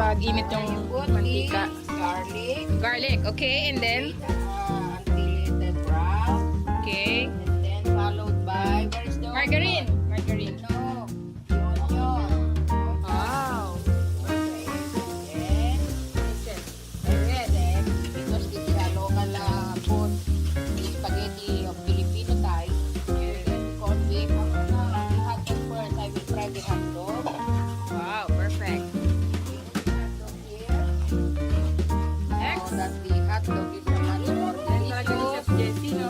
mapag-init yung Put mantika. in garlic. Garlic, okay, and then? Until it brown. Okay. And then followed by, where's the Margarine. onion? Margarine. No, the onion. Wow. Okay. Then, then, because this is a local food, spaghetti of Filipino type, corned beef. The hot dog first, I will fry the hot dog. Wow, perfect. Hot dog here. Next. Now that the hot dog is much more delicious. Jessie, no?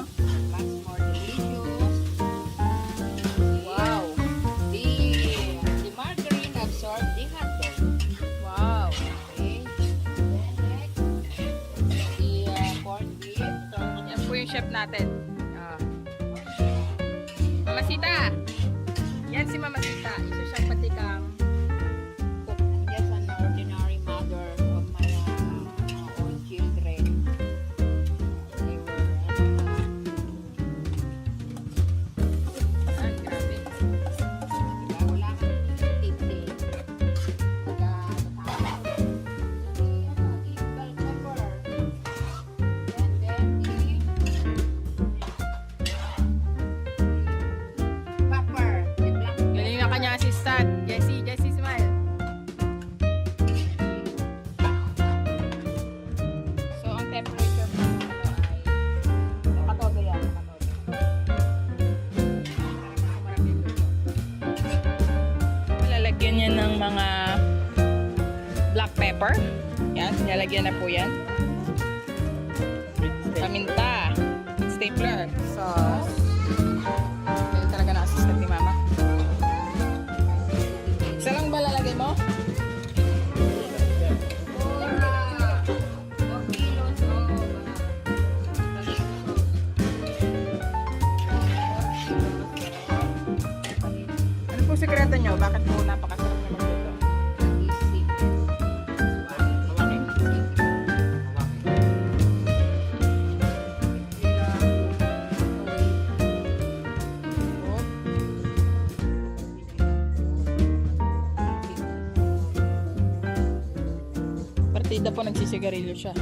Much more delicious. Wow. The margarine absorbed the hot dog. Wow. Okay. Then next, the corned beef. So, yan po yung chef natin. Mamasita. Yan si Mamasita. Isa siyang patikang cook. I'm just an ordinary mother of my own children. They were, Ayan, grabe. wala kang tindi. Bell pepper. And then the pepper. The black Galing na kanya assistant. Jessie, Jessie, smile. So, ang temperature mo ay Nakatodo yan. Nakatodo. lalagyan niya ng mga black pepper. Yan, nilalagyan na po yan. Paminta. Stapler. Sauce. Galing talaga na assistant ni Mama. Isa lang ba lalagay mo? 4 kilos of Ano po sekreto nyo? Bakit po napakasarap na magluto? Partida po nagsisigarilyo siya.